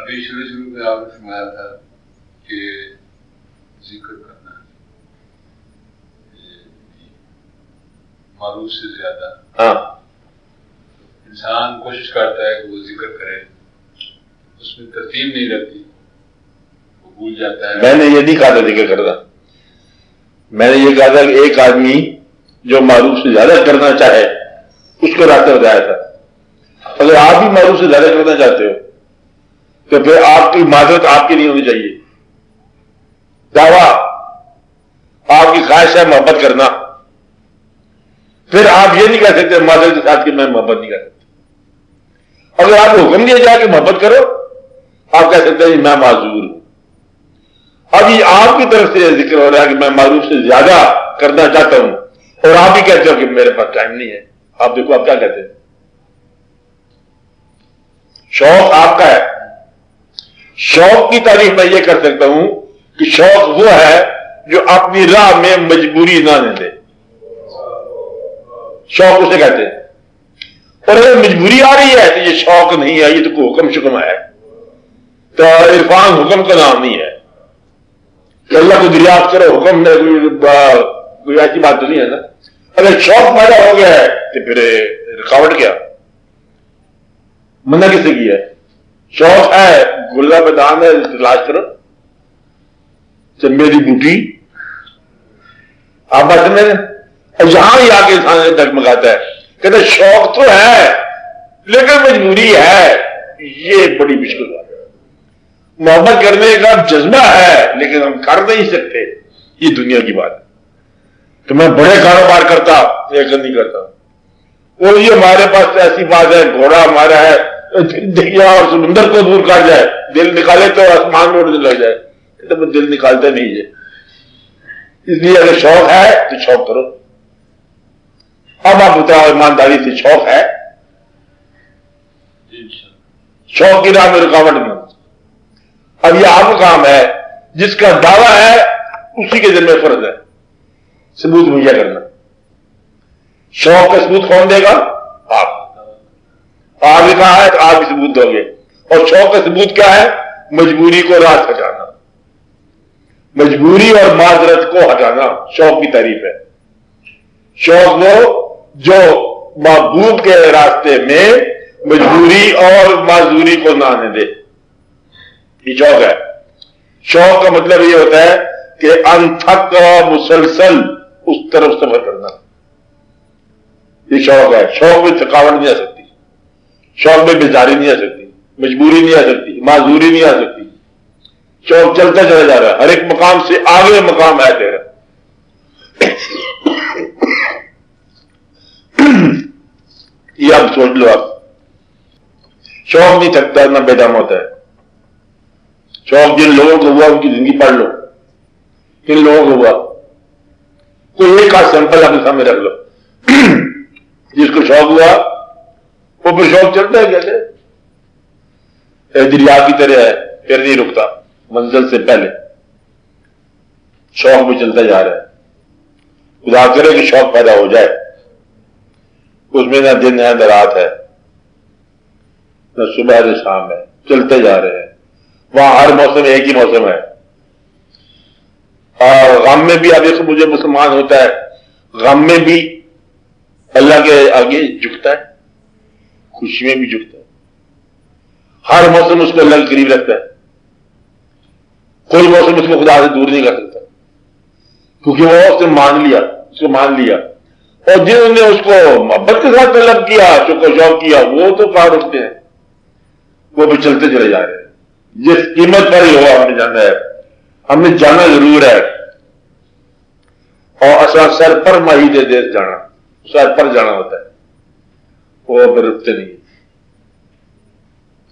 ابھی شروع میں آپ نے فرمایا تھا کہ ذکر کرنا معروف سے زیادہ، ہاں انسان کوشش کرتا ہے کہ وہ ذکر کرے، اس میں ترتیب نہیں رہتی، وہ بھول جاتا ہے۔ میں نے یہ نہیں کہا تھا ذکر کرنا، میں نے یہ کہا تھا کہ ایک آدمی جو معروف سے زیادہ کرنا چاہے اس کو راستہ بتایا تھا۔ اگر آپ بھی معروف سے زیادہ کرنا چاہتے ہو تو پھر آپ کی معذرت آپ کی نہیں ہونی چاہیے، دعویٰ آپ کی خواہش ہے محبت کرنا، پھر آپ یہ نہیں کہہ سکتے معذرت کے ساتھ کہ میں محبت نہیں کر سکتا۔ اگر آپ کو حکم دیا جائے کہ محبت کرو، آپ کہہ سکتے ہیں میں معذور ہوں۔ اب یہ آپ کی طرف سے ذکر ہو رہا ہے کہ میں معروف سے زیادہ کرنا چاہتا ہوں، اور آپ ہی کہتے ہو کہ میرے پاس ٹائم نہیں ہے۔ آپ دیکھو آپ کیا کہتے ہیں، شوق آپ کا ہے۔ شوق کی تعریف میں یہ کر سکتا ہوں کہ شوق وہ ہے جو اپنی راہ میں مجبوری نہ دے، شوق اسے کہتے ہیں۔ اور اگر مجبوری آ رہی ہے تو یہ شوق نہیں ہے، یہ تو کوئی حکم شکم ہے۔ تو عرفان حکم کا نام نہیں ہے کہ اللہ کو دریافت کرو، حکم میں کوئی ایسی بات تو نہیں ہے نا۔ اگر شوق پیدا ہو گیا ہے تو پھر رکاوٹ کیا، منع کسے کی ہے؟ شوق ہے گلہ بدان ہے تلاش کرو، چمبے کی بوٹی آپ بات میں یہاں ہی آ کے انسان ڈگمگاتا ہے، کہتے شوق تو ہے لیکن مجبوری ہے۔ یہ بڑی مشکل بات ہے۔ محبت کرنے کا جذبہ ہے لیکن ہم کر نہیں سکتے، یہ دنیا کی بات ہے۔ کہ میں بڑے کاروبار کرتا لیکن نہیں کرتا، اور یہ ہمارے پاس ایسی بات ہے، گھوڑا ہمارا ہے دریا اور سمندر کو دور کر جائے، دل نکالے تو آسمان میں اڑنے لگ جائے، تو میں دل نکالتا نہیں ہے۔ اس لیے اگر شوق ہے تو شوق کرو۔ اب آپ بتاؤ ایمانداری سے شوق ہے؟ شوق کی راہ میں رکاوٹ نہیں۔ اب یہ آپ کا کام ہے، جس کا دعویٰ ہے اسی کے ذمہ فرض ہے ثبوت مہیا کرنا۔ شوق کا ثبوت کون دے گا؟ آپ نے کہا ہے تو آپ بھی ثبوت دو گے۔ اور شوق کا ثبوت کیا ہے؟ مجبوری کو راست ہٹانا، مجبوری اور معذرت کو ہٹانا شوق کی تعریف ہے۔ شوق وہ جو محبوب کے راستے میں مجبوری اور معذوری کو نہ آنے دے، یہ شوق ہے۔ شوق کا مطلب یہ ہوتا ہے کہ انتھک مسلسل اس طرف سفر کرنا، یہ شوق ہے۔ شوق میں تھکاوٹ نہیں آ سکتی، شوق میں بیزاری نہیں آ سکتی، مجبوری نہیں آ سکتی، معذوری نہیں آ سکتی۔ شوق چلتا چلا جا رہا ہے، ہر ایک مقام سے آگے مقام ہے تیرا۔ یہ اب سوچ لو، آپ شوق نہیں تھکتا نہ بے دم ہوتا ہے۔ شوق جن لوگوں کو ہوا ان کی زندگی پڑھ لو، کن لوگوں کو ہوا، کوئی ایک آدھ سیمپل اپنے سامنے رکھ لو جس کو شوق ہوا وہ پھر شوق چلتا ہے کیسے؟ دریا کی طرح ہے، پھر نہیں رکتا منزل سے پہلے، شوق بھی چلتا جا رہا ہے۔ خدا کرے کہ شوق پیدا ہو جائے، اس میں نہ دن ہے نہ رات ہے، نہ صبح نہ شام ہے، چلتے جا رہے ہیں۔ وہاں ہر موسم ایک ہی موسم ہے، اور غم میں بھی اب ایک مجھے مسلمان ہوتا ہے، غم میں بھی اللہ کے آگے جھکتا ہے، خوشی میں بھی جھکتا ہے۔ ہر موسم اس کو اللہ کے قریب رکھتا ہے، کوئی موسم اس کو خدا سے دور نہیں کر سکتا، کیونکہ وہ اس نے اس کو مان لیا۔ اور جنہوں نے اس کو محبت کے ساتھ طلب کیا، شوق و شوق کیا، وہ تو کہاں رکتے ہیں، وہ بھی چلتے چلے جا رہے ہیں۔ جس قیمت پر ہی ہوا ہم نے جانا ہے، ہم نے جانا ضرور ہے، اور اصل سر پر ماہی دے جانا، سر پر جانا ہوتا ہے، وہ پھر رکتے نہیں۔